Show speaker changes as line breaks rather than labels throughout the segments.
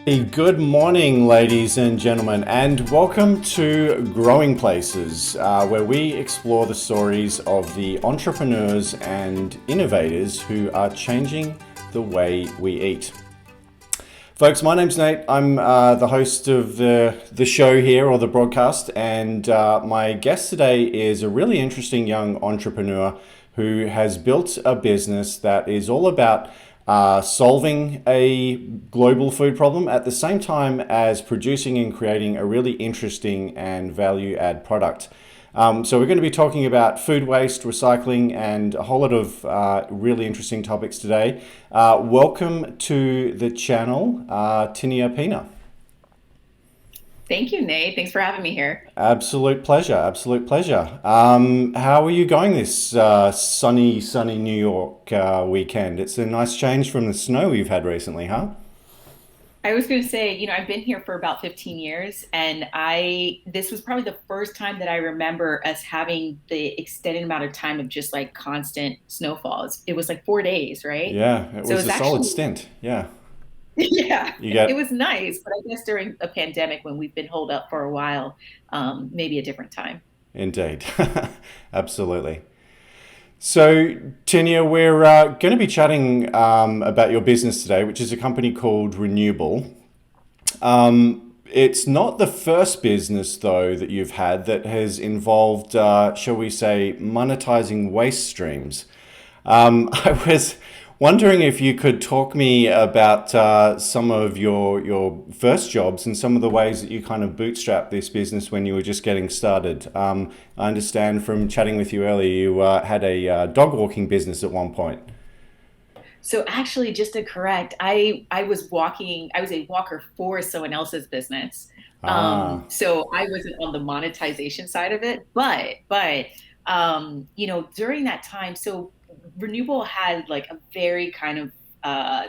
Good morning, ladies and gentlemen, and welcome to Growing Places, where we explore the stories of the entrepreneurs and innovators who are changing the way we eat. Folks, my name's Nate. I'm the host of the show here, or the broadcast, and my guest today is a really interesting young entrepreneur who has built a business that is all about solving a global food problem at the same time as producing and creating a really interesting and value add product. So we're going to be talking about food waste, recycling, and a whole lot of really interesting topics today. Welcome to the channel, Tinia Pina.
Thank you, Nate. Thanks for having me here.
Absolute pleasure, absolute pleasure. How are you going this sunny New York weekend? It's a nice change from the snow we've had recently, huh?
I was going to say, I've been here for about 15 years, and this was probably the first time that I remember us having the extended amount of time of just like constant snowfalls. It was like 4 days, right?
Yeah, it
So it
was
was
a solid
actually,
stint. Yeah,
yeah,
you
it
get
was nice. But I guess during a pandemic when we've been holed up for a while, maybe a different time.
indeed, absolutely. So, Tinia, we're going to be chatting about your business today, which is a company called Re-Nuble. It's not the first business, though, that you've had that has involved, shall we say, monetizing waste streams. I was wondering if you could talk me about some of your first jobs and some of the ways that you kind of bootstrapped this business when you were just getting started. I understand from chatting with you earlier, you had a dog walking business at one point.
So actually, just to correct, I was walking. I was a walker for someone else's business.
Ah,
So I wasn't on the monetization side of it, but during that time, so Renewable had like a very kind of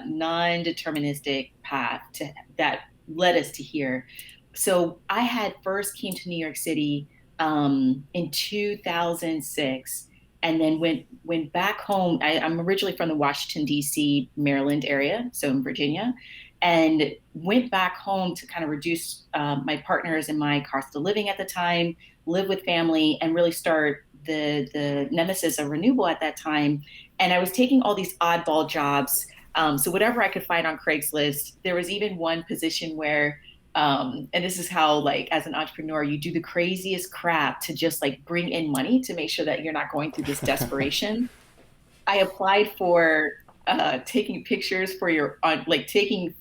non-deterministic path to that led us to here. So I had first came to New York City in 2006 and then went back home. I'm originally from the Washington D.C. Maryland area, so in Virginia, and went back home to kind of reduce my partners and my cost of living at the time, live with family, and really start the nemesis of Renewable at that time. And I was taking all these oddball jobs. So whatever I could find on Craigslist. There was even one position where and this is how, like, as an entrepreneur, you do the craziest crap to just like bring in money to make sure that you're not going through this desperation. I applied for taking pictures for your, like taking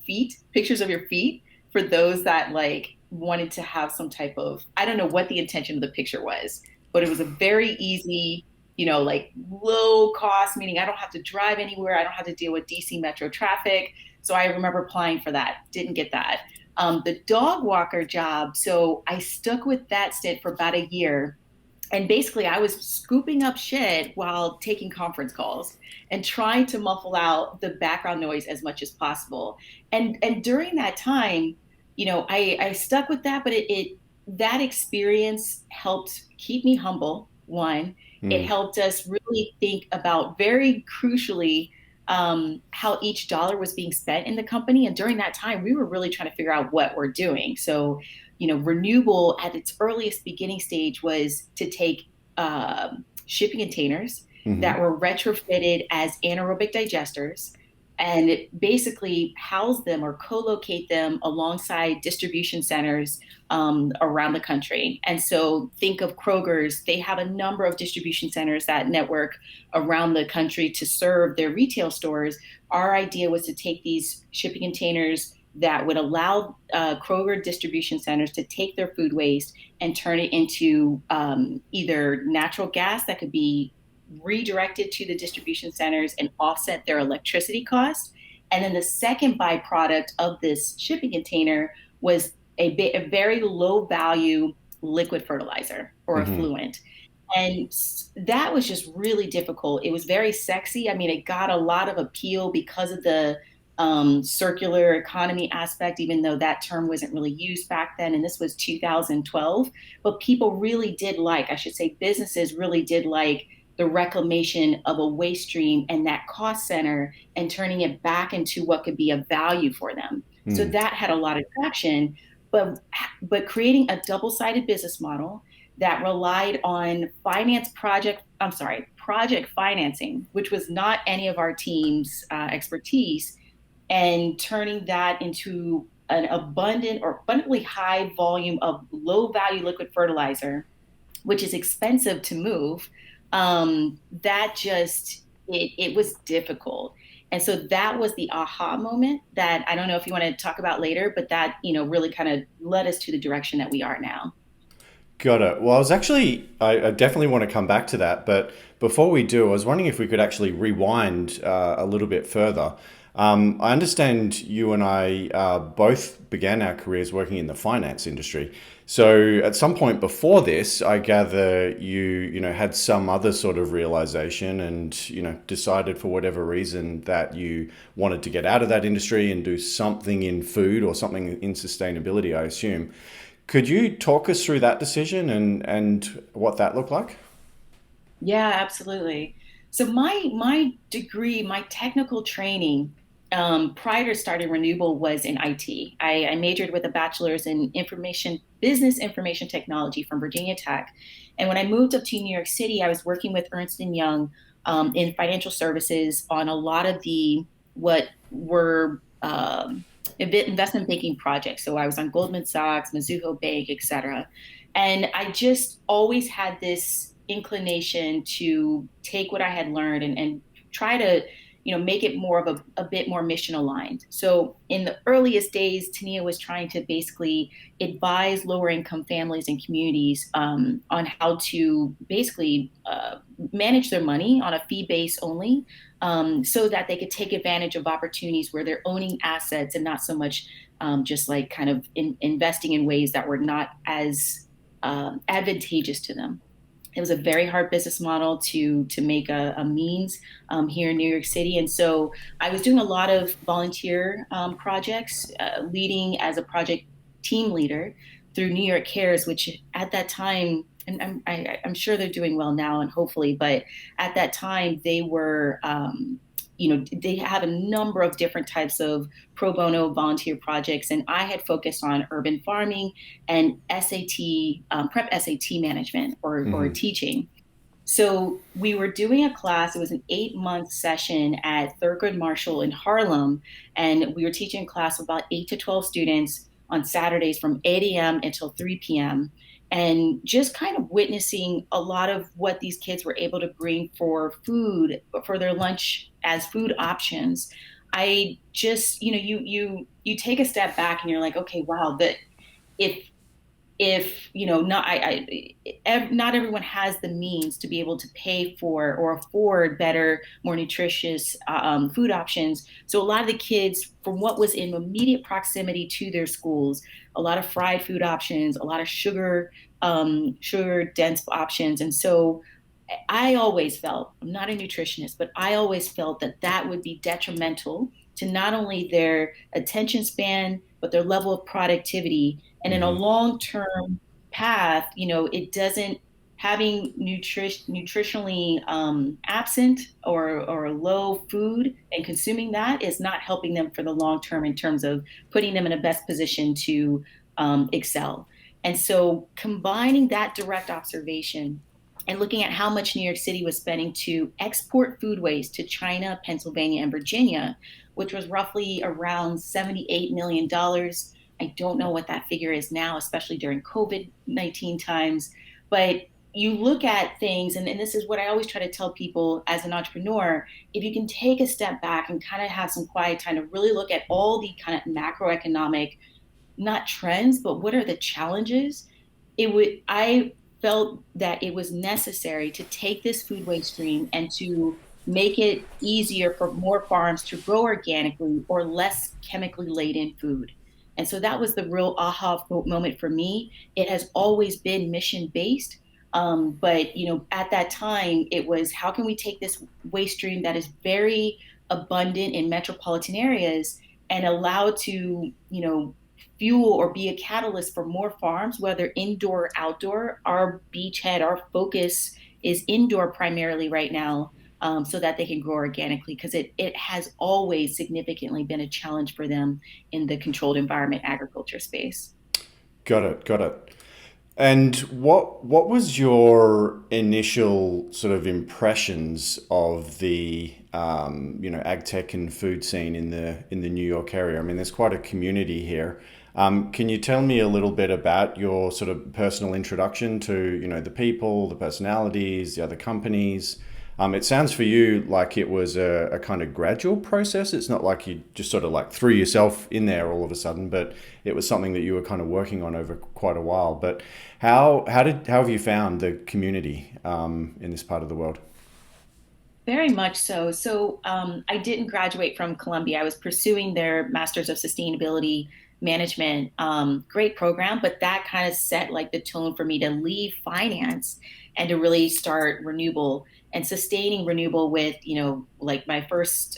pictures of your feet for those that like wanted to have some type of, I don't know what the intention of the picture was, but it was a very easy, like low cost, meaning I don't have to drive anywhere. I don't have to deal with DC Metro traffic. So I remember applying for that, didn't get that. The dog walker job, so I stuck with that stint for about a year. And basically, I was scooping up shit while taking conference calls and trying to muffle out the background noise as much as possible. And during that time, I stuck with that, but it that experience helped keep me humble. One, it
hmm.
helped us really think about very crucially how each dollar was being spent in the company. And during that time, we were really trying to figure out what we're doing. So, Renewable at its earliest beginning stage was to take shipping containers
Hmm.
that were retrofitted as anaerobic digesters and it basically house them or co-locate them alongside distribution centers around the country. And so think of Kroger's, they have a number of distribution centers that network around the country to serve their retail stores. Our idea was to take these shipping containers that would allow Kroger distribution centers to take their food waste and turn it into either natural gas that could be redirected to the distribution centers and offset their electricity costs. And then the second byproduct of this shipping container was a very low value liquid fertilizer or
Hmm.
effluent. And that was just really difficult. It was very sexy. I mean, it got a lot of appeal because of the circular economy aspect, even though that term wasn't really used back then. And this was 2012. But people really did like, I should say, businesses really did like the reclamation of a waste stream and that cost center and turning it back into what could be a value for them. So
Hmm.
that had a lot of traction, but creating a double-sided business model that relied on project financing, which was not any of our team's expertise, and turning that into an abundantly high volume of low value liquid fertilizer, which is expensive to move. That just it was difficult. And so that was the aha moment that I don't know if you want to talk about later, but that, really kind of led us to the direction that we are now.
Got it. Well, I definitely want to come back to that. But before we do, I was wondering if we could actually rewind a little bit further. I understand you and I both began our careers working in the finance industry. So at some point before this, I gather you had some other sort of realization and, decided for whatever reason that you wanted to get out of that industry and do something in food or something in sustainability, I assume. Could you talk us through that decision and what that looked like?
Yeah, absolutely. So my degree, my technical training, prior to starting Re-Nuble was in IT. I majored with a bachelor's in business information technology from Virginia Tech. And when I moved up to New York City, I was working with Ernst and Young in financial services on a lot of the what were investment banking projects. So I was on Goldman Sachs, Mizuho Bank, et cetera. And I just always had this inclination to take what I had learned and try to, make it more of a bit more mission aligned. So in the earliest days, Tania was trying to basically advise lower income families and communities on how to basically manage their money on a fee base only, so that they could take advantage of opportunities where they're owning assets and not so much just like kind of investing in ways that were not as advantageous to them. It was a very hard business model to make a means here in New York City, and so I was doing a lot of volunteer projects, leading as a project team leader through New York Cares, which at that time, and I'm sure they're doing well now, and hopefully, but at that time they were. They have a number of different types of pro bono volunteer projects, and I had focused on urban farming and SAT, prep SAT management or
Hmm.
teaching. So we were doing a class. It was an 8-month session at Thurgood Marshall in Harlem, and we were teaching a class of about 8 to 12 students on Saturdays from 8 a.m. until 3 p.m. And just kind of witnessing a lot of what these kids were able to bring for food for their lunch as food options. I just, you take a step back and you're like, okay, wow, that if not everyone has the means to be able to pay for or afford better, more nutritious food options. So a lot of the kids, from what was in immediate proximity to their schools, a lot of fried food options, a lot of sugar dense options. And so I always felt, I'm not a nutritionist, but I always felt that that would be detrimental to not only their attention span, but their level of productivity. And in a
Hmm.
long term path, it doesn't, having nutritionally absent or low food and consuming that is not helping them for the long term in terms of putting them in a best position to excel. And so combining that direct observation and looking at how much New York City was spending to export food waste to China, Pennsylvania, and Virginia, which was roughly around $78 million. I don't know what that figure is now, especially during COVID-19 times. But you look at things, and this is what I always try to tell people as an entrepreneur, if you can take a step back and kind of have some quiet time to really look at all the kind of macroeconomic, not trends, but what are the challenges? I felt that it was necessary to take this food waste stream and to make it easier for more farms to grow organically or less chemically laden food. And so that was the real aha moment for me. It has always been mission based. But at that time, it was how can we take this waste stream that is very abundant in metropolitan areas and allow it to, fuel or be a catalyst for more farms, whether indoor or outdoor. Our beachhead, our focus is indoor primarily right now. so that they can grow organically, because it has always significantly been a challenge for them in the controlled environment agriculture space.
Got it. Got it. And what was your initial sort of impressions of the ag tech and food scene in the New York area? I mean, there's quite a community here. Can you tell me a little bit about your sort of personal introduction to the people, the personalities, the other companies? It sounds for you like it was a kind of gradual process. It's not like you just sort of like threw yourself in there all of a sudden, but it was something that you were kind of working on over quite a while. But how have you found the community in this part of the world?
Very much so. I didn't graduate from Columbia. I was pursuing their Masters of Sustainability Management. Great program, but that kind of set like the tone for me to leave finance and to really start Re-Nuble and sustaining Re-Nuble with, like my first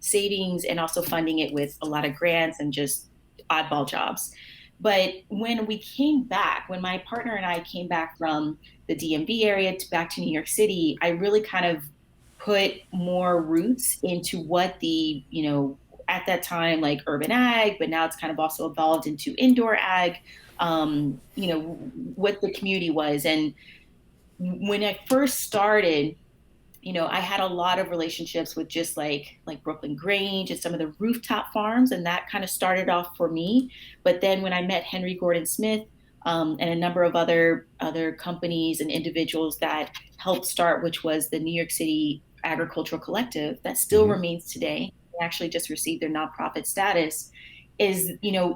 savings, and also funding it with a lot of grants and just oddball jobs. But when my partner and I came back from the DMV area back to New York City, I really kind of put more roots into what at that time, like urban ag, but now it's kind of also evolved into indoor ag, what the community was. And when I first started, I had a lot of relationships with just like Brooklyn Grange and some of the rooftop farms, and that kind of started off for me. But then when I met Henry Gordon Smith, and a number of other companies and individuals that helped start, which was the New York City Agricultural Collective, that still
Hmm.
remains today. They actually just received their nonprofit status. Is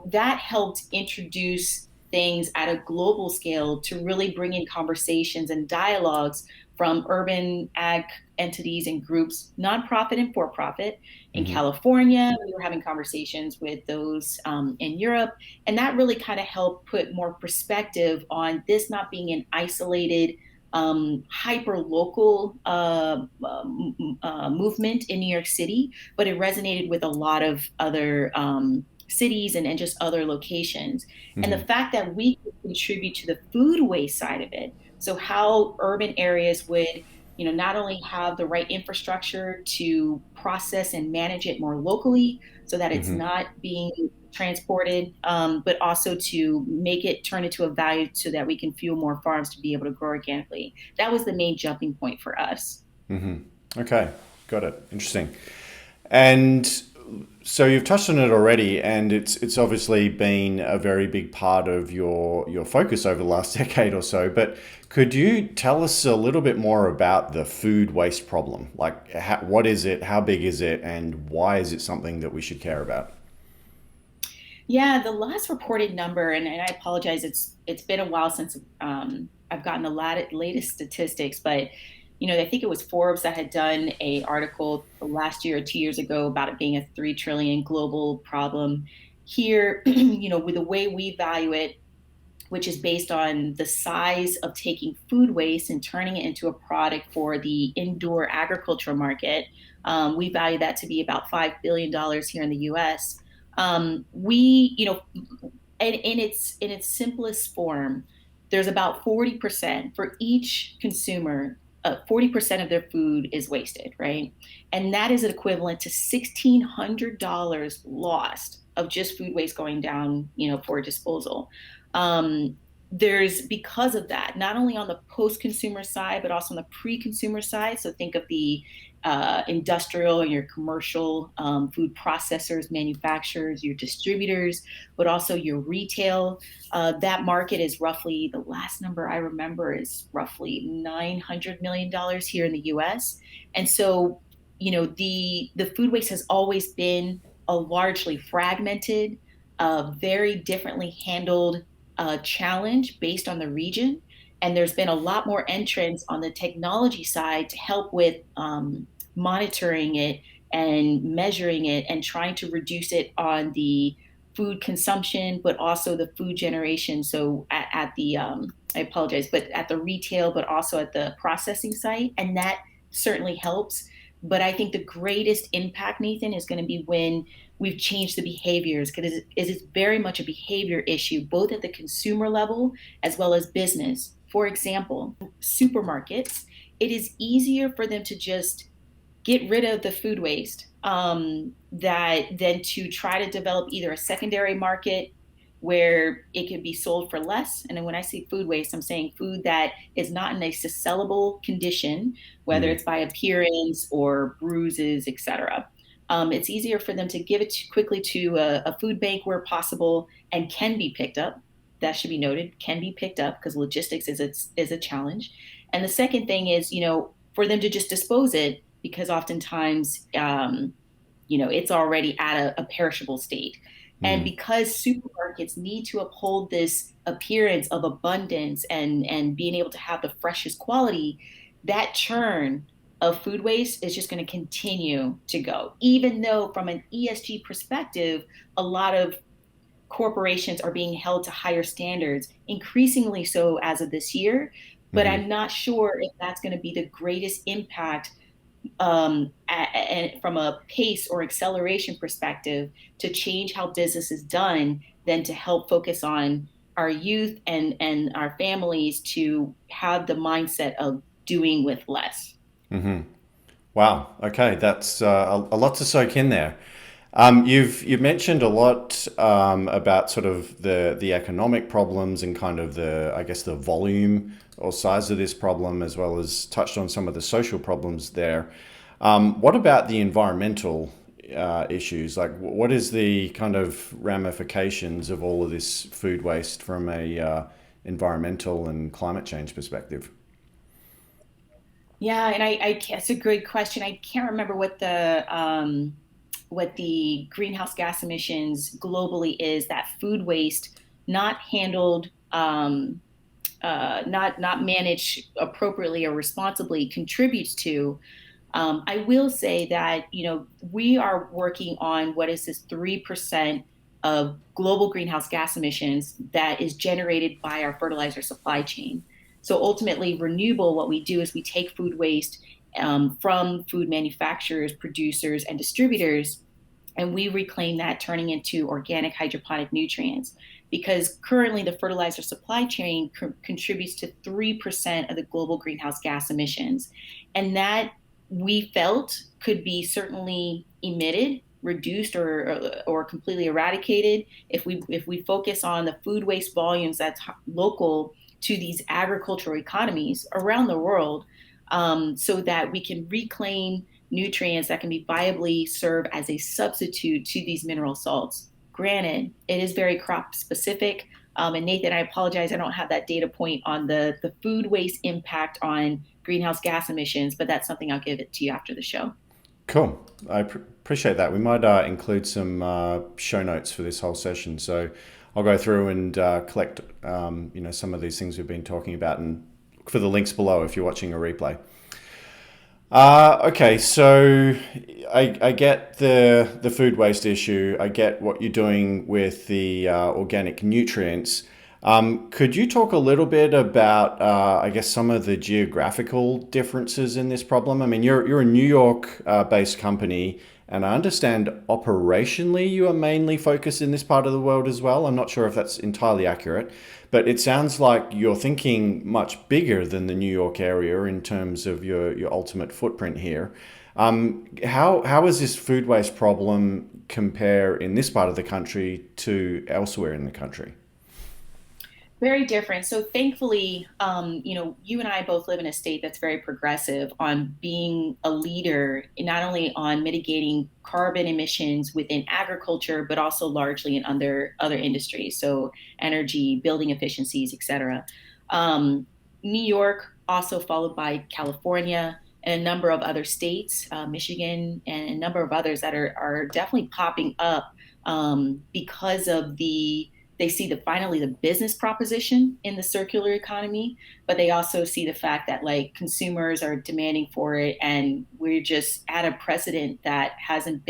that helped introduce things at a global scale to really bring in conversations and dialogues from urban ag entities and groups, nonprofit and for profit. In
Hmm.
California, we were having conversations with those in Europe. And that really kind of helped put more perspective on this not being an isolated, hyper local movement in New York City, but it resonated with a lot of other cities and just other locations. And the
Hmm.
fact that we could contribute to the food waste side of it, so how urban areas would, not only have the right infrastructure to process and manage it more locally so that it's
Hmm.
not being transported, but also to make it turn into a value so that we can fuel more farms to be able to grow organically. That was the main jumping point for us.
Hmm. Okay, got it. Interesting. And so you've touched on it already, and it's obviously been a very big part of your focus over the last decade or so. But could you tell us a little bit more about the food waste problem? Like, what is it? How big is it? And why is it something that we should care about?
Yeah, the last reported number, and I apologize, it's been a while since I've gotten the latest statistics, but I think it was Forbes that had done a article last year or 2 years ago about it being a 3 trillion global problem. Here, with the way we value it, which is based on the size of taking food waste and turning it into a product for the indoor agricultural market. We value that to be about $5 billion here in the U.S. We, in its simplest form, there's about 40% for each consumer. 40% of their food is wasted, right? And that is equivalent to $1,600 lost of just food waste going down, for disposal. Um, there's, because of that, not only on the post-consumer side, but also on the pre-consumer side. So think of the industrial and your commercial food processors, manufacturers, your distributors, but also your retail. That market is roughly, the last number I remember is roughly $900 million here in the US. And so, the food waste has always been a largely fragmented, very differently handled challenge based on the region. And there's been a lot more entrance on the technology side to help with monitoring it and measuring it and trying to reduce it on the food consumption, but also the food generation. So at the, I apologize, but at the retail, but also at the processing site. And that certainly helps. But I think the greatest impact, Nathan, is going to be when we've changed the behaviors, because it's very much a behavior issue, both at the consumer level as well as business. For example, supermarkets, it is easier for them to just get rid of the food waste, that then to try to develop either a secondary market where it can be sold for less. And then when I say food waste, I'm saying food that is not in a sellable condition, whether
Mm.
it's by appearance or bruises, etc. It's easier for them to give it quickly to a food bank where possible and can be picked up. That should be noted, can be picked up because logistics is a challenge. And the second thing is, for them to just dispose it because oftentimes, it's already at a perishable state. And
Mm.
because supermarkets need to uphold this appearance of abundance and being able to have the freshest quality, that churn of food waste is just going to continue to go. Even though, from an ESG perspective, a lot of corporations are being held to higher standards, increasingly so as of this year. But
Hmm.
I'm not sure if that's going to be the greatest impact, from a pace or acceleration perspective, to change how business is done than to help focus on our youth and our families to have the mindset of doing with less.
Hmm. Wow. Okay, that's a lot to soak in there. You've mentioned a lot about sort of the economic problems and kind of the, I guess, the volume or size of this problem, as well as touched on some of the social problems there. What about the environmental issues? Like, what is the kind of ramifications of all of this food waste from a environmental and climate change perspective?
Yeah, and it's a good question. I can't remember what the greenhouse gas emissions globally is that food waste not handled, not managed appropriately or responsibly contributes to. I will say that, we are working on what is this 3% of global greenhouse gas emissions that is generated by our fertilizer supply chain. So ultimately, Re-Nuble, what we do is we take food waste, from food manufacturers, producers, and distributors, and we reclaim that, turning into organic hydroponic nutrients. Because currently, the fertilizer supply chain contributes to 3% of the global greenhouse gas emissions. And that, we felt, could be certainly emitted, reduced, or completely eradicated if we focus on the food waste volumes that's local to these agricultural economies around the world, so that we can reclaim nutrients that can be viably serve as a substitute to these mineral salts. Granted, it is very crop specific. And Nathan, I apologize, I don't have that data point on the food waste impact on greenhouse gas emissions, but that's something I'll give it to you after the show.
Cool. I appreciate that. We might include some show notes for this whole session. So I'll go through and collect, some of these things we've been talking about, and look for the links below if you're watching a replay. Okay, so I get the food waste issue. I get what you're doing with the organic nutrients. Could you talk a little bit about, I guess, some of the geographical differences in this problem? I mean, you're a New York based company, and I understand operationally you are mainly focused in this part of the world as well. I'm not sure if that's entirely accurate, but it sounds like you're thinking much bigger than the New York area in terms of your ultimate footprint here. How does this food waste problem compare in this part of the country to elsewhere in the country?
Very different. So thankfully, you and I both live in a state that's very progressive on being a leader, not only on mitigating carbon emissions within agriculture, but also largely in other industries. So energy, building efficiencies, et cetera. Um, New York, also followed by California and a number of other states, Michigan, and a number of others that are definitely popping up, because of they see finally the business proposition in the circular economy, but they also see the fact that, like, consumers are demanding for it, and we're just at a precedent that hasn't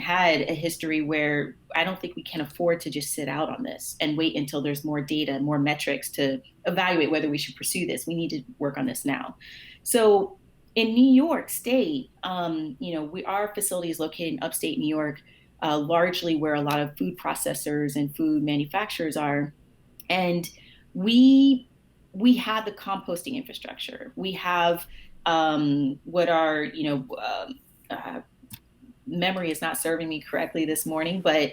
had a history where I don't think we can afford to just sit out on this and wait until there's more data, more metrics to evaluate whether we should pursue this. We need to work on this now. So in New York State, our facility is located in upstate New York, largely where a lot of food processors and food manufacturers are. And we we have the composting infrastructure. We have, what are, uh, memory is not serving me correctly this morning, but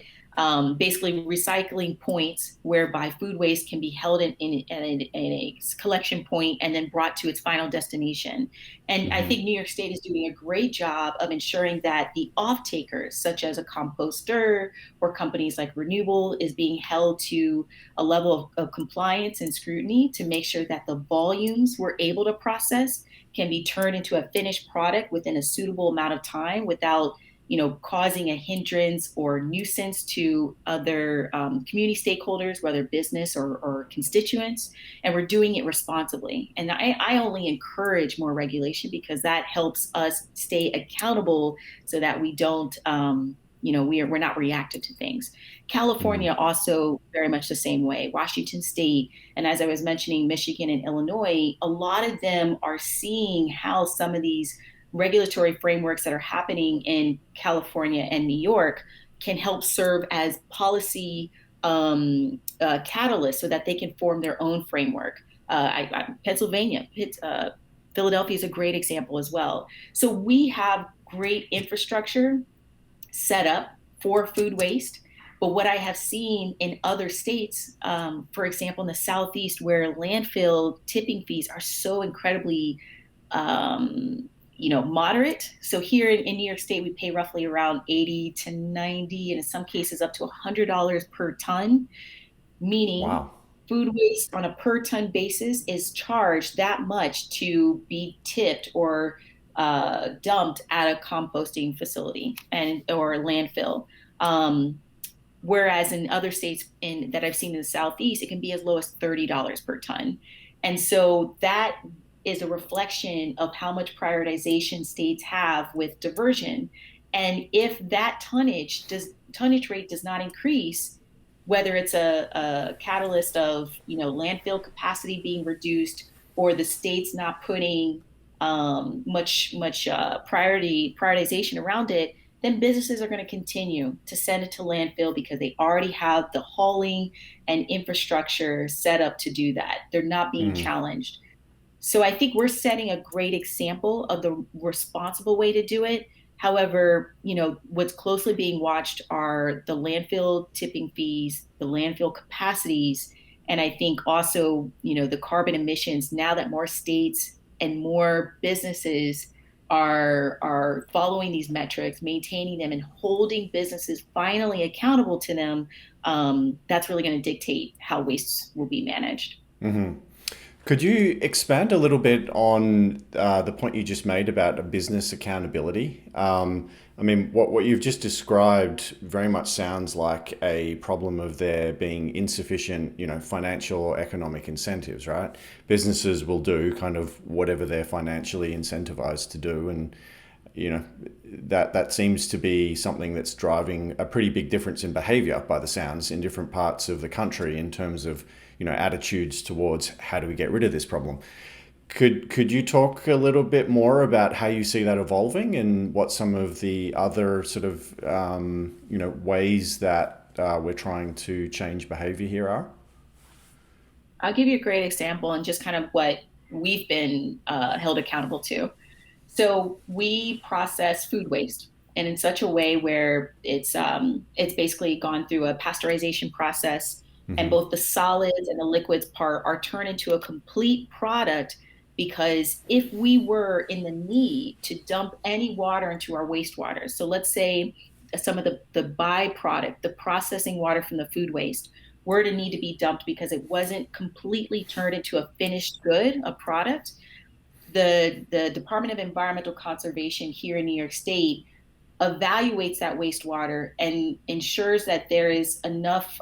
basically recycling points whereby food waste can be held in a collection point and then brought to its final destination. And I
Hmm.
think New York State is doing a great job of ensuring that the off takers, such as a composter or companies like Re-Nuble, is being held to a level of compliance and scrutiny to make sure that the volumes we're able to process can be turned into a finished product within a suitable amount of time without causing a hindrance or nuisance to other community stakeholders, whether business or constituents, and we're doing it responsibly. And I only encourage more regulation because that helps us stay accountable so that we don't, we're not reactive to things.
Hmm.
California also very much the same way. Washington State, and as I was mentioning, Michigan and Illinois, a lot of them are seeing how some of these regulatory frameworks that are happening in California and New York can help serve as policy catalysts so that they can form their own framework. Pennsylvania, Philadelphia is a great example as well. So we have great infrastructure set up for food waste. But what I have seen in other states, for example, in the Southeast, where landfill tipping fees are so incredibly moderate. So here in New York State, we pay roughly around 80 to 90, and in some cases up to $100 per ton, meaning
Wow.
food waste on a per ton basis is charged that much to be tipped or dumped at a composting facility and or landfill. Um, Whereas in other states that I've seen in the Southeast, it can be as low as $30 per ton. And so that is a reflection of how much prioritization states have with diversion. And if that tonnage rate does not increase, whether it's a catalyst of landfill capacity being reduced or the states not putting much prioritization around it, then businesses are going to continue to send it to landfill because they already have the hauling and infrastructure set up to do that. They're not being
Mm.
challenged. So I think we're setting a great example of the responsible way to do it. However, what's closely being watched are the landfill tipping fees, the landfill capacities, and I think also, the carbon emissions now that more states and more businesses are following these metrics, maintaining them and holding businesses finally accountable to them. That's really going to dictate how wastes will be managed.
Hmm. Could you expand a little bit on the point you just made about a business accountability? I mean, what you've just described very much sounds like a problem of there being insufficient, financial or economic incentives, right? Businesses will do kind of whatever they're financially incentivized to do, and you know that seems to be something that's driving a pretty big difference in behavior by the sounds in different parts of the country in terms of attitudes towards how do we get rid of this problem. Could you talk a little bit more about how you see that evolving and what some of the other sort of ways that we're trying to change behavior here are?
I'll give you a great example and just kind of what we've been held accountable to. So we process food waste, and in such a way where it's basically gone through a pasteurization process, and
Hmm.
both the solids and the liquids part are turned into a complete product. Because if we were in the need to dump any water into our wastewater, so let's say some of the byproduct, the processing water from the food waste, were to need to be dumped because it wasn't completely turned into a finished good, a product, the Department of Environmental Conservation here in New York State evaluates that wastewater and ensures that there is enough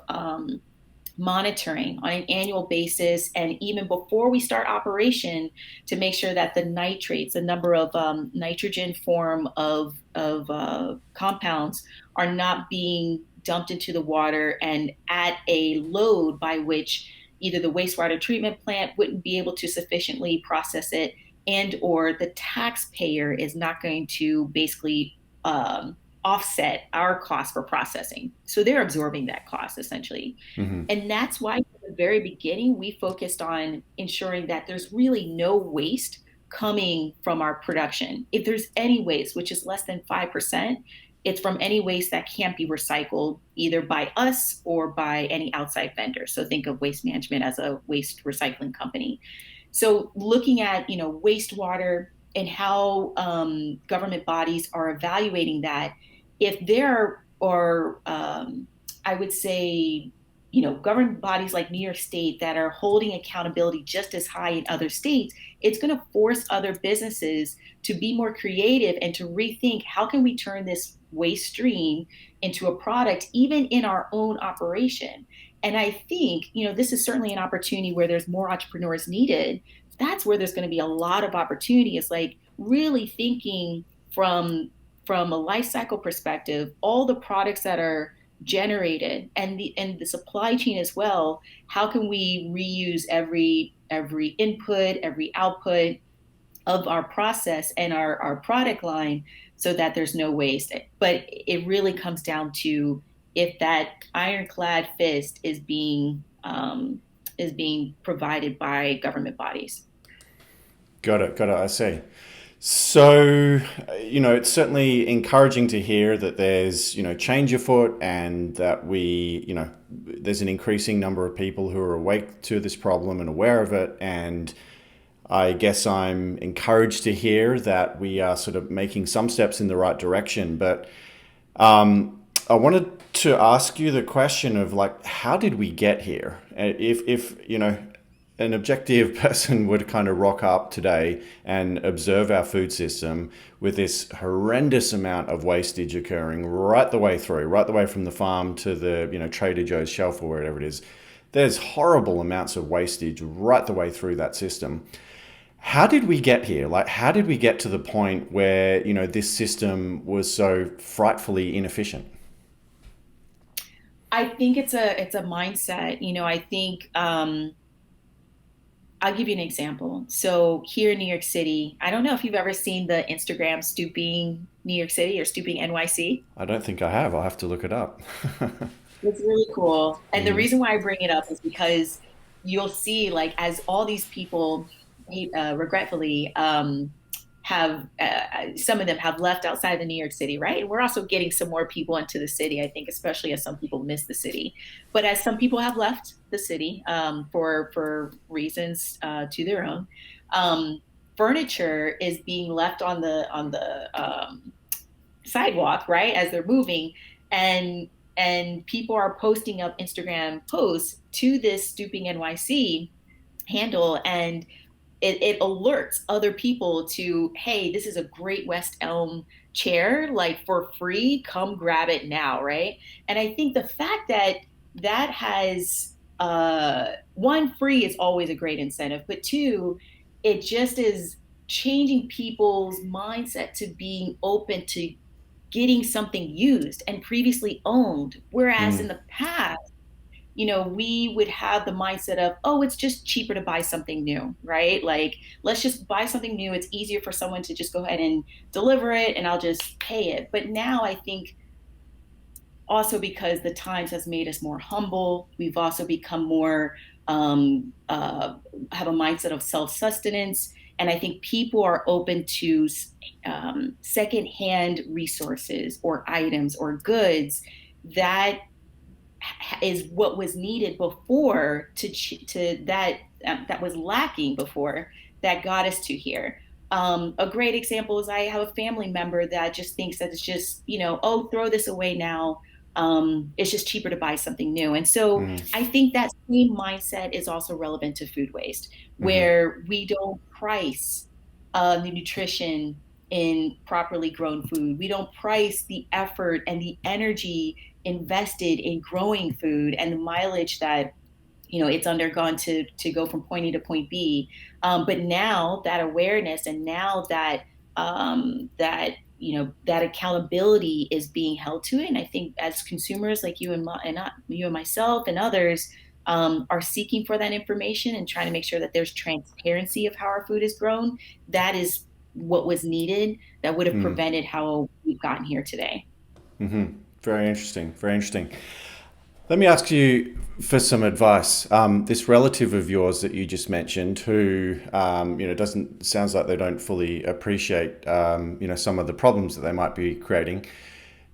monitoring on an annual basis and even before we start operation to make sure that the nitrates, the number of nitrogen form of compounds, are not being dumped into the water and at a load by which either the wastewater treatment plant wouldn't be able to sufficiently process it and or the taxpayer is not going to basically offset our cost for processing. So they're absorbing that cost essentially.
Hmm.
And that's why from the very beginning, we focused on ensuring that there's really no waste coming from our production. If there's any waste, which is less than 5%, it's from any waste that can't be recycled either by us or by any outside vendor. So think of Waste Management as a waste recycling company. So looking at, wastewater and how government bodies are evaluating that, if there are, I would say, government bodies like New York State that are holding accountability just as high in other states, it's going to force other businesses to be more creative and to rethink how can we turn this waste stream into a product, even in our own operation. And I think, this is certainly an opportunity where there's more entrepreneurs needed. That's where there's going to be a lot of opportunity. It's like really thinking from a life cycle perspective, all the products that are generated and the supply chain as well. How can we reuse every input, every output of our process and our product line so that there's no waste? But it really comes down to if that ironclad fist is being provided by government bodies.
Got it. Got it. I see. So, it's certainly encouraging to hear that there's, change afoot and that there's an increasing number of people who are awake to this problem and aware of it. And I guess I'm encouraged to hear that we are sort of making some steps in the right direction. But I wanted to ask you the question of like, how did we get here? If an objective person would kind of rock up today and observe our food system with this horrendous amount of wastage occurring right the way through, right the way from the farm to the, Trader Joe's shelf or wherever it is. There's horrible amounts of wastage right the way through that system. How did we get here? Like, how did we get to the point where, this system was so frightfully inefficient?
I think it's a mindset. I think I'll give you an example. So here in New York City, I don't know if you've ever seen the Instagram Stooping New York City or Stooping NYC.
I don't think I have. I'll have to look it up.
It's really cool. And the
Mm.
reason why I bring it up is because you'll see, like, as all these people, regretfully, have some of them have left outside of New York City, right? And we're also getting some more people into the city, I think, especially as some people miss the city. But as some people have left the city for reasons to their own, furniture is being left on the sidewalk, right, as they're moving, and people are posting up Instagram posts to this Stooping NYC handle, and it alerts other people to, hey, this is a great West Elm chair, like for free, come grab it now, right? And I think the fact that that has one, free is always a great incentive, but two, it just is changing people's mindset to being open to getting something used and previously owned. Whereas in
Mm.
the past, we would have the mindset of, oh, it's just cheaper to buy something new, right? Like, let's just buy something new. It's easier for someone to just go ahead and deliver it and I'll just pay it. But now I think also because the times has made us more humble, we've also become more, have a mindset of self-sustenance. And I think people are open to secondhand resources or items or goods that is what was needed before to that was lacking before that got us to here. A great example is I have a family member that just thinks that it's just, oh, throw this away now. It's just cheaper to buy something new. And so
Mm.
I think that same mindset is also relevant to food waste,
Hmm.
where we don't price the nutrition in properly grown food. We don't price the effort and the energy invested in growing food and the mileage that it's undergone to go from point A to point B. But now that awareness and now that accountability is being held to it, and I think as consumers like you and you and myself and others are seeking for that information and trying to make sure that there's transparency of how our food is grown, that is what was needed that would have
Mm.
prevented how we've gotten here today.
Hmm. Very interesting. Very interesting. Let me ask you for some advice. This relative of yours that you just mentioned, who doesn't sounds like they don't fully appreciate some of the problems that they might be creating.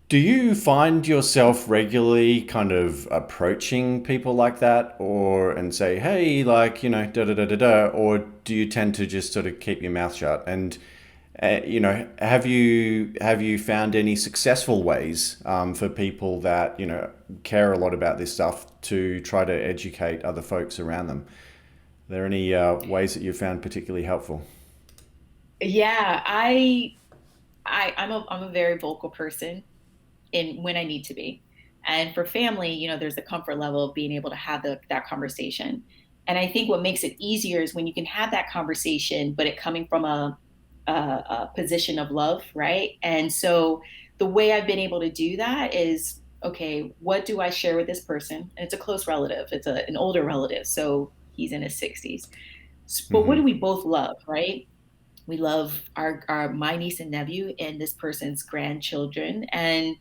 Do you find yourself regularly kind of approaching people like that, or and say, hey, like da da da da da, or do you tend to just sort of keep your mouth shut? And have you found any successful ways for people that care a lot about this stuff to try to educate other folks around them? Are there any ways that you found particularly helpful?
Yeah, I'm a very vocal person in when I need to be. And for family, there's a comfort level of being able to have that conversation. And I think what makes it easier is when you can have that conversation, but it coming from a position of love, right? And so the way I've been able to do that is, okay, what do I share with this person? And it's a close relative, an older relative, so he's in his 60s. But what
Mm-hmm.
do we both love, right? We love our my niece and nephew and this person's grandchildren, and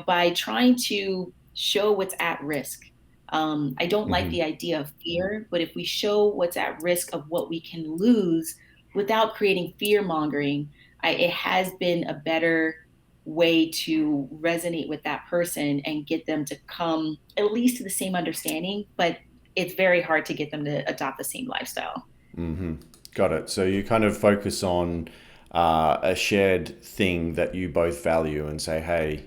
by trying to show what's at risk. I don't like
Mm-hmm.
the idea of fear, but if we show what's at risk of what we can lose without creating fear mongering, it has been a better way to resonate with that person and get them to come at least to the same understanding, but it's very hard to get them to adopt the same lifestyle.
Mm-hmm. Got it. So you kind of focus on a shared thing that you both value and say, hey,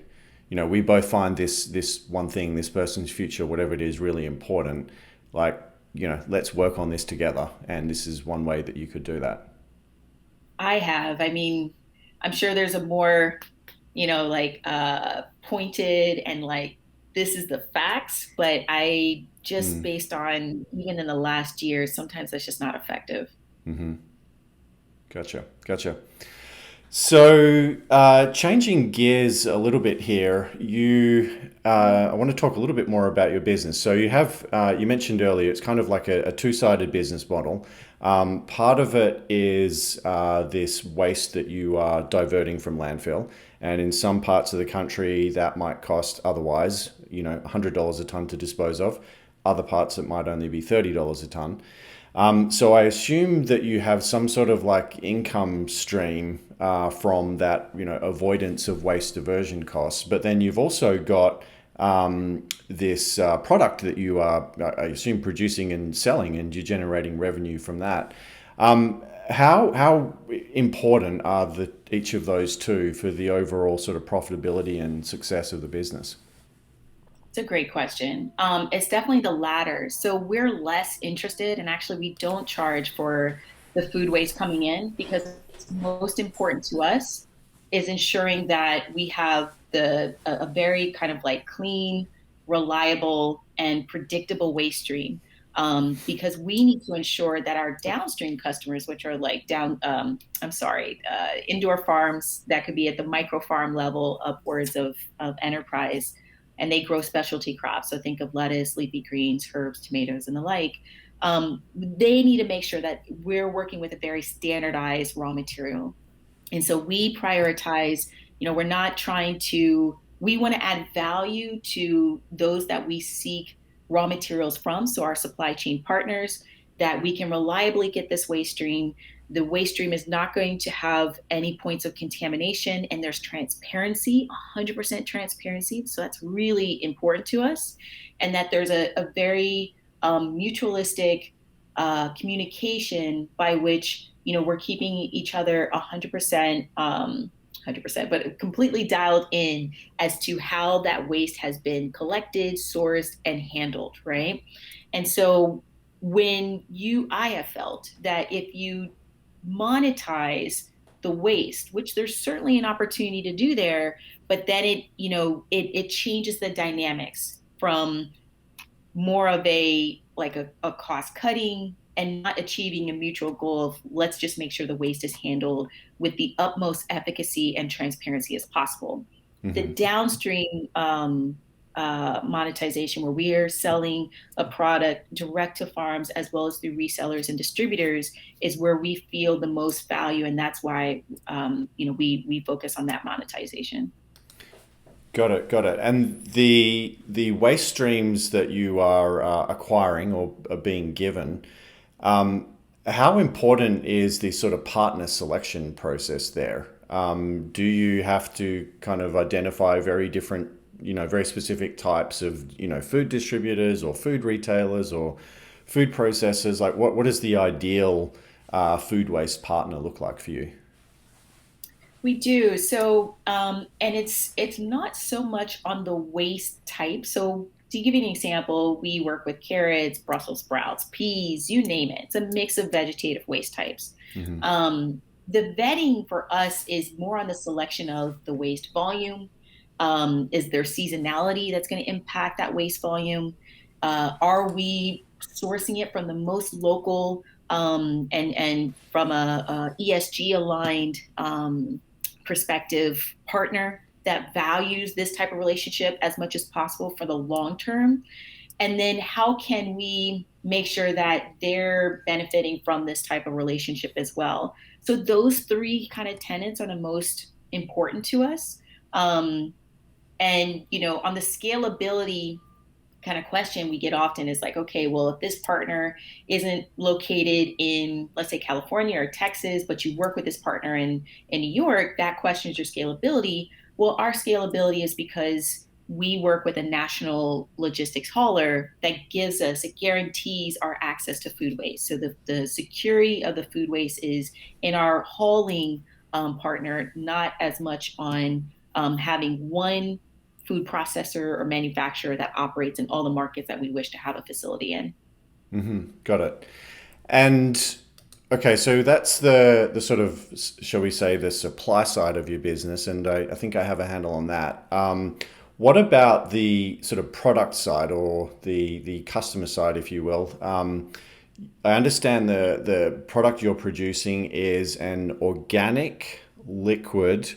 we both find this one thing, this person's future, whatever it is, really important. Like, let's work on this together. And this is one way that you could do that.
I have. I mean, I'm sure there's a more, like pointed and like this is the facts, but I just
Mm.
based on even in the last year, sometimes that's just not effective.
Mm-hmm. Gotcha. Gotcha. So, changing gears a little bit here, I want to talk a little bit more about your business. So, you mentioned earlier, it's kind of like a two-sided business model. Part of it is this waste that you are diverting from landfill, and in some parts of the country, that might cost otherwise, $100 a ton to dispose of. Other parts, it might only be $30 a ton. So I assume that you have some sort of like income stream from that, avoidance of waste diversion costs. But then you've also got this product that you are, I assume, producing and selling, and you're generating revenue from that. How important are each of those two for the overall sort of profitability and success of the business?
It's a great question. It's definitely the latter. So we're less interested, and actually, we don't charge for the food waste coming in because what's most important to us is ensuring that we have a very kind of like clean, reliable, and predictable waste stream. Because we need to ensure that our downstream customers, which are like indoor farms that could be at the micro farm level upwards of enterprise, and they grow specialty crops. So think of lettuce, leafy greens, herbs, tomatoes, and the like. They need to make sure that we're working with a very standardized raw material. And so we prioritize, we're not trying to, we want to add value to those that we seek raw materials from. So our supply chain partners, that we can reliably get this waste stream. The waste stream is not going to have any points of contamination, and there's transparency, 100% transparency. So that's really important to us. And that there's a very mutualistic communication by which we're keeping each other 100%, 100%, but completely dialed in as to how that waste has been collected, sourced, and handled, right? And so I have felt that if you monetize the waste, which there's certainly an opportunity to do there, but then it changes the dynamics from more of a cost cutting and not achieving a mutual goal of let's just make sure the waste is handled with the utmost efficacy and transparency as possible. The
Mm-hmm.
downstream monetization, where we are selling a product direct to farms as well as through resellers and distributors, is where we feel the most value, and that's why we focus on that monetization.
Got it, got it. And the waste streams that you are acquiring or are being given, um, how important is the sort of partner selection process there? Do you have to kind of identify very different, very specific types of, food distributors or food retailers or food processors? Like, what does the ideal food waste partner look like for you?
We do. So, and it's not so much on the waste type. So, to give you an example, we work with carrots, Brussels sprouts, peas, you name it. It's a mix of vegetative waste types. The vetting for us is more on the selection of the waste volume. Is there seasonality that's going to impact that waste volume? Are we sourcing it from the most local and from a ESG aligned perspective partner that values this type of relationship as much as possible for the long term? And then how can we make sure that they're benefiting from this type of relationship as well? So those three kind of tenets are the most important to us. Um, and on the scalability kind of question we get often is like, okay, well, if this partner isn't located in, let's say, California or Texas, but you work with this partner in New York, that questions your scalability. Well, our scalability is because we work with a national logistics hauler that gives us, it guarantees our access to food waste. So the security of the food waste is in our hauling partner, not as much on having one food processor or manufacturer that operates in all the markets that we wish to have a facility in.
Got it. And okay, so that's the sort of, shall we say, the supply side of your business, and I think I have a handle on that. What about the sort of product side or the customer side, if you will? I understand the product you're producing is an organic liquid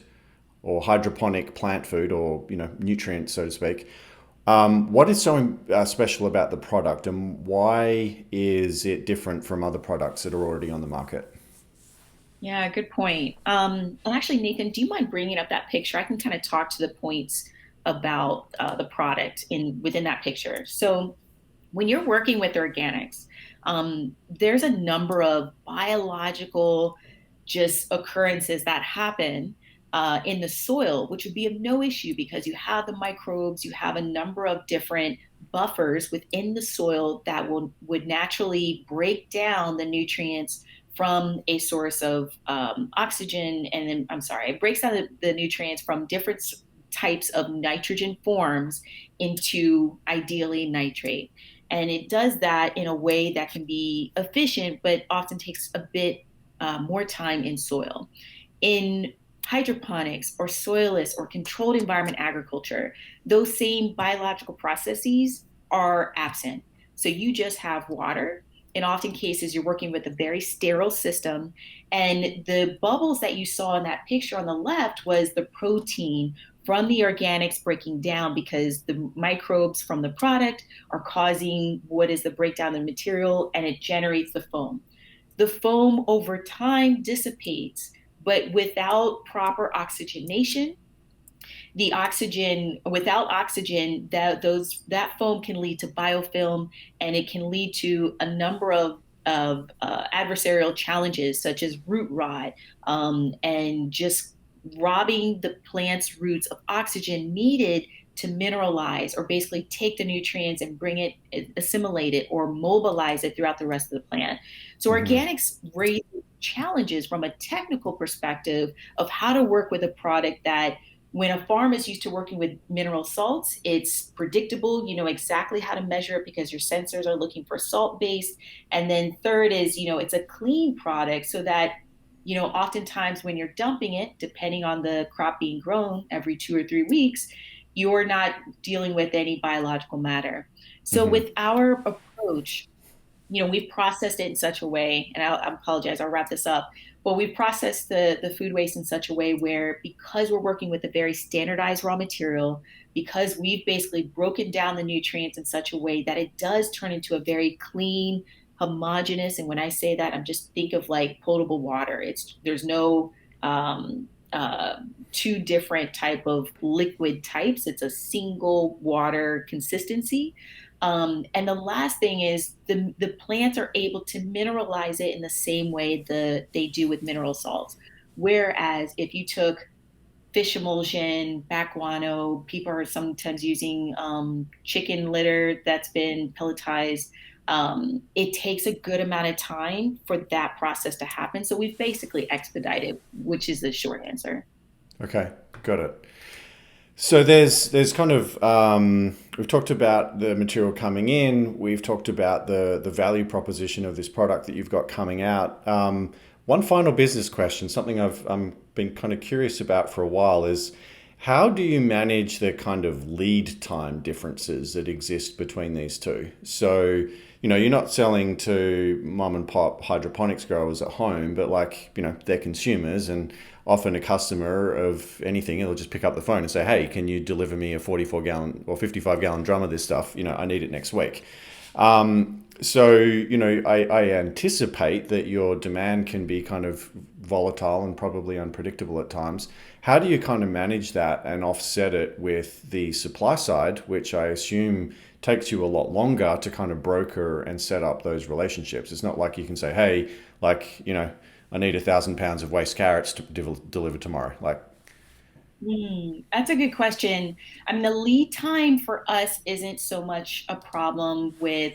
or hydroponic plant food or nutrient, so to speak. What is so special about the product, and why is it different from other products that are already on the market?
Yeah, good point. And actually, Nathan, do you mind bringing up that picture? I can kind of talk to the points about the product in within that picture. So when you're working with organics, there's a number of biological just occurrences that happen in the soil, which would be of no issue because you have the microbes, you have a number of different buffers within the soil that would naturally break down the nutrients from a source of oxygen, and then I'm sorry, it breaks down the nutrients from different types of nitrogen forms into ideally nitrate. And it does that in a way that can be efficient, but often takes a bit more time in soil. In hydroponics or soilless or controlled environment agriculture, those same biological processes are absent. So you just have water. In often cases, you're working with a very sterile system. And the bubbles that you saw in that picture on the left was the protein from the organics breaking down because the microbes from the product are causing what is the breakdown of the material, and it generates the foam. The foam over time dissipates, but without proper oxygenation, the oxygen without oxygen, that foam can lead to biofilm, and it can lead to a number of adversarial challenges such as root rot, and just robbing the plant's roots of oxygen needed to mineralize or basically take the nutrients and bring it, assimilate it, or mobilize it throughout the rest of the plant. So organics raise challenges from a technical perspective of how to work with a product that when a farm is used to working with mineral salts, it's predictable. You know exactly how to measure it because your sensors are looking for salt based. And then third is, it's a clean product so that, oftentimes when you're dumping it, depending on the crop being grown every 2 or 3 weeks, you're not dealing with any biological matter. So with our approach, we've processed it in such a way, and I apologize, I'll wrap this up. But we've processed the food waste in such a way where, because we're working with a very standardized raw material, because we've basically broken down the nutrients in such a way that it does turn into a very clean, homogeneous, and when I say that, I'm just think of like potable water. There's no uh, two different type of liquid types. It's a single water consistency. And the last thing is the plants are able to mineralize it in the same way they do with mineral salts. Whereas if you took fish emulsion, back guano, people are sometimes using chicken litter that's been pelletized. It takes a good amount of time for that process to happen. So we've basically expedited, which is the short answer.
Okay, got it. So there's kind of we've talked about the material coming in. We've talked about the value proposition of this product that you've got coming out. One final business question, something I've been kind of curious about for a while, is how do you manage the kind of lead time differences that exist between these two? So, you're not selling to mom and pop hydroponics growers at home, but like, they're consumers, and often a customer of anything, it'll just pick up the phone and say, hey, can you deliver me a 44-gallon or 55-gallon drum of this stuff? I need it next week. So, I anticipate that your demand can be kind of volatile and probably unpredictable at times. How do you kind of manage that and offset it with the supply side, which I assume takes you a lot longer to kind of broker and set up those relationships? It's not like you can say, hey, like, I need 1,000 pounds of waste carrots to deliver tomorrow. Like,
That's a good question. I mean, the lead time for us isn't so much a problem with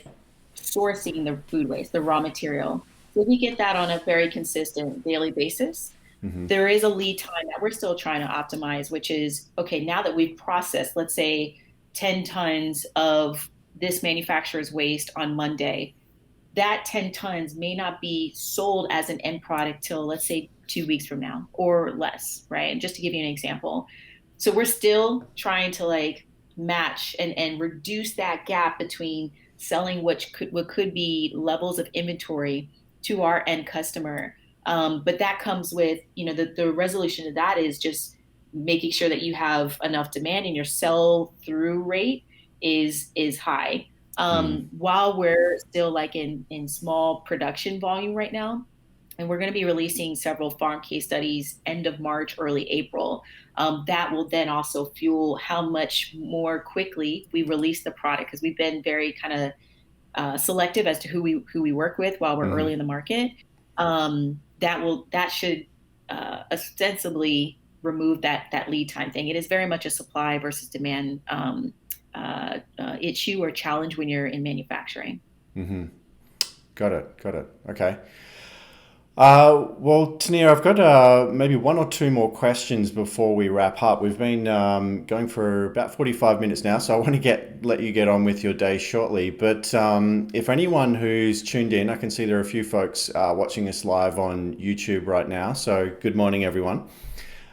sourcing the food waste, the raw material. So we get that on a very consistent daily basis. There is a lead time that we're still trying to optimize, which is okay, now that we've processed, let's say, 10 tons of this manufacturer's waste on Monday, that 10 tons may not be sold as an end product till, let's say, 2 weeks from now or less, right? And just to give you an example. So we're still trying to like match and reduce that gap between selling what could be levels of inventory to our end customer. But that comes with, the resolution of that is just making sure that you have enough demand and your sell through rate is high. While we're still like in small production volume right now, and we're going to be releasing several farm case studies end of March, early April. That will then also fuel how much more quickly we release the product because we've been very kind of selective as to who we work with while we're early in the market. That should ostensibly remove that lead time thing. It is very much a supply versus demand issue or challenge when you're in manufacturing.
got it, got it. Okay. Well, Tania, I've got maybe one or two more questions before we wrap up. We've been going for about 45 minutes now, so I want to let you get on with your day shortly. But if anyone who's tuned in, I can see there are a few folks watching us live on YouTube right now. So good morning, everyone.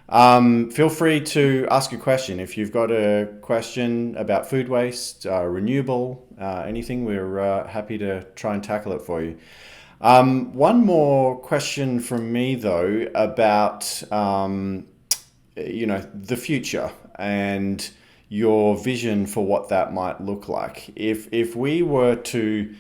Feel free to ask a question. If you've got a question about food waste, Re-Nuble, anything, we're happy to try and tackle it for you. One more question from me though about the future and your vision for what that might look like. If we were to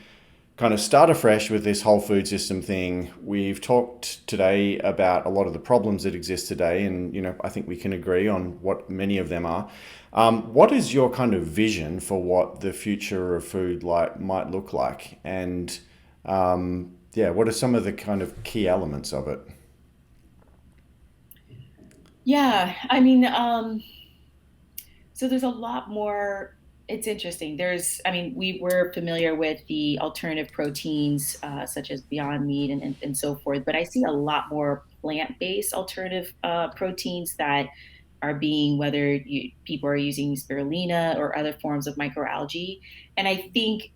kind of start afresh with this whole food system thing, we've talked today about a lot of the problems that exist today, and I think we can agree on what many of them are. What is your kind of vision for what the future of food might look like, and what are some of the kind of key elements of it?
Yeah, I mean, so there's a lot more. It's interesting. I mean, we were familiar with the alternative proteins such as Beyond Meat and so forth, but I see a lot more plant-based alternative proteins that are whether people are using spirulina or other forms of microalgae. And I think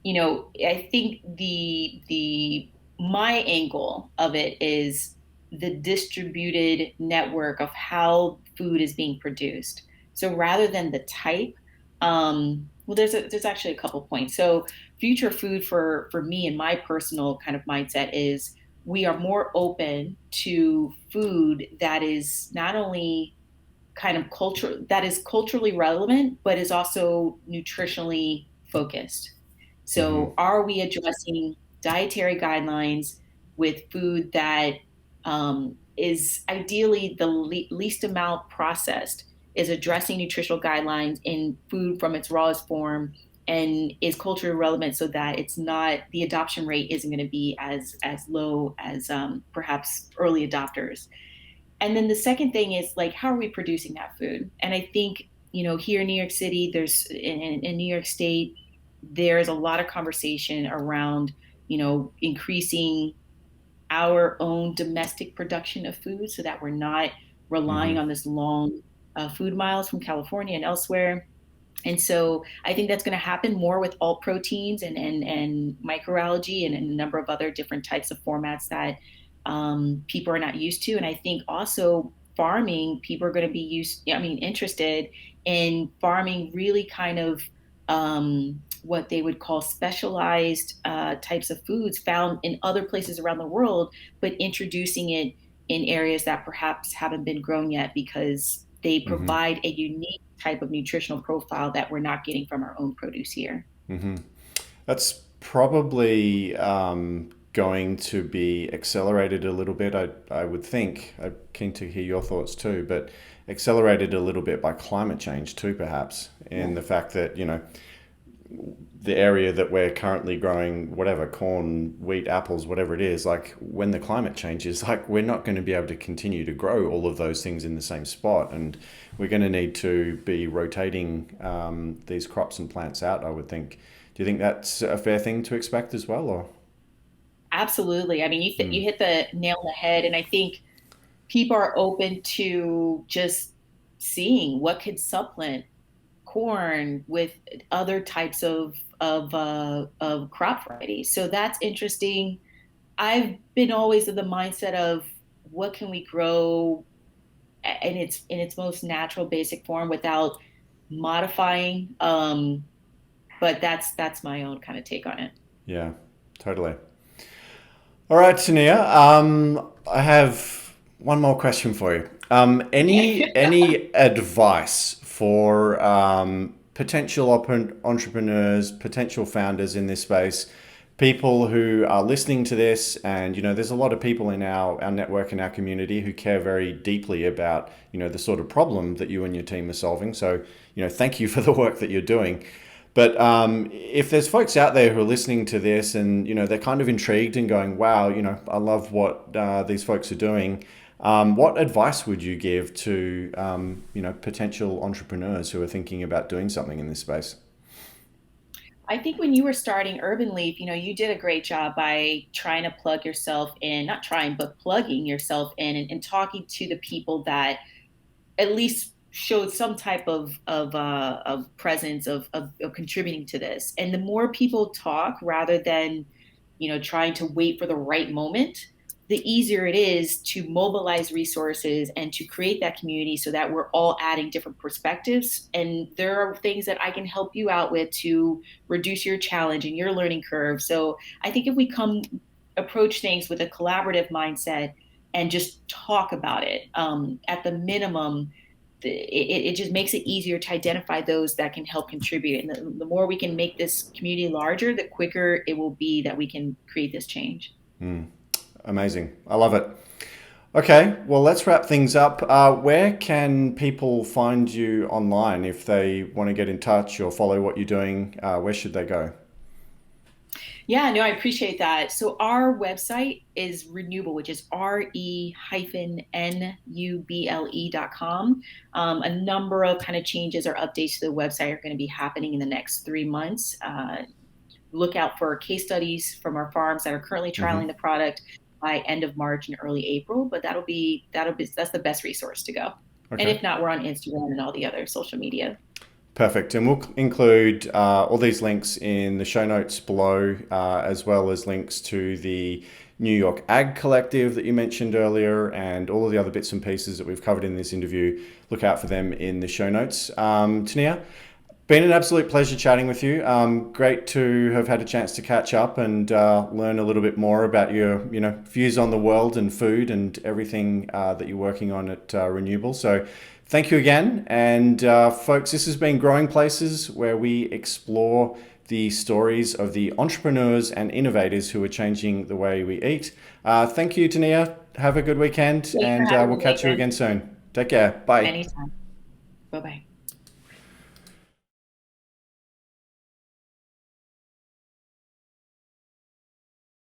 the my angle of it is the distributed network of how food is being produced. So rather than the type, well, there's actually a couple points. So future food for me and my personal kind of mindset is we are more open to food that is not only kind of culturally relevant, but is also nutritionally focused.
Hmm.
So, are we addressing dietary guidelines with food that is ideally the least amount processed, is addressing nutritional guidelines in food from its rawest form, and is culturally relevant so that it's not, the adoption rate isn't going to be as low as perhaps early adopters. And then the second thing is like, how are we producing that food? And I think, here in New York City, in New York State, there's a lot of conversation around, increasing our own domestic production of food so that we're not relying
Mm-hmm.
on this long food miles from California and elsewhere. And so I think that's going to happen more with alt proteins and microalgae and a number of other different types of formats that people are not used to. And I think also farming, people are going to be interested in farming really kind of what they would call specialized types of foods found in other places around the world, but introducing it in areas that perhaps haven't been grown yet because they
Mm-hmm.
provide a unique type of nutritional profile that we're not getting from our own produce here.
Mm-hmm. That's probably going to be accelerated a little bit, I would think. I'm keen to hear your thoughts too, but accelerated a little bit by climate change too, perhaps,
Yeah.
in the fact that, the area that we're currently growing, whatever, corn, wheat, apples, whatever it is, like when the climate changes, like we're not going to be able to continue to grow all of those things in the same spot. And we're going to need to be rotating these crops and plants out, I would think. Do you think that's a fair thing to expect as well, or?
Absolutely. I mean, you
Mm,
hit the nail on the head, and I think people are open to just seeing what could supplement corn with other types of crop varieties. So that's interesting. I've been always of the mindset of what can we grow in its most natural basic form without modifying. But that's my own kind of take on it.
yeah, totally. All right, Tania. I have one more question for you.
Okay.
Any advice for potential entrepreneurs, potential founders in this space, people who are listening to this, and there's a lot of people in our network and our community who care very deeply about the sort of problem that you and your team are solving. So thank you for the work that you're doing. But if there's folks out there who are listening to this and they're kind of intrigued and going, "Wow, I love what these folks are doing," what advice would you give to potential entrepreneurs who are thinking about doing something in this space?
I think when you were starting Urban Leaf, you did a great job by trying to plug yourself in, not trying, but plugging yourself in and talking to the people that at least showed some type of presence of contributing to this. And the more people talk rather than trying to wait for the right moment, the easier it is to mobilize resources and to create that community so that we're all adding different perspectives. And there are things that I can help you out with to reduce your challenge and your learning curve. So I think if we come approach things with a collaborative mindset and just talk about it, at the minimum, it just makes it easier to identify those that can help contribute. And the more we can make this community larger, the quicker it will be that we can create this change.
Amazing. I love it. Okay, well, let's wrap things up. Where can people find you online if they want to get in touch or follow what you're doing? Where should they go?
Yeah, no, I appreciate that. So our website is Re-Nuble, which is RE-Nuble.com. A number of kind of changes or updates to the website are going to be happening in the next 3 months. Look out for case studies from our farms that are currently
Hmm.
trialing the product by end of March and early April. But that's the best resource to go. And
Okay.
if not, we're on Instagram and all the other social media.
Perfect. And we'll include all these links in the show notes below, as well as links to the New York Ag Collective that you mentioned earlier and all of the other bits and pieces that we've covered in this interview. Look out for them in the show notes. Tania, been an absolute pleasure chatting with you. Great to have had a chance to catch up and learn a little bit more about your, views on the world and food and everything that you're working on at Re-Nuble. So, thank you again. And folks, this has been Growing Places, where we explore the stories of the entrepreneurs and innovators who are changing the way we eat. Thank you, Tinia. Have a good weekend,
Thanks for
and
having
we'll
me,
catch you
Nathan.
again soon. Take care. Bye.
Anytime. Bye bye.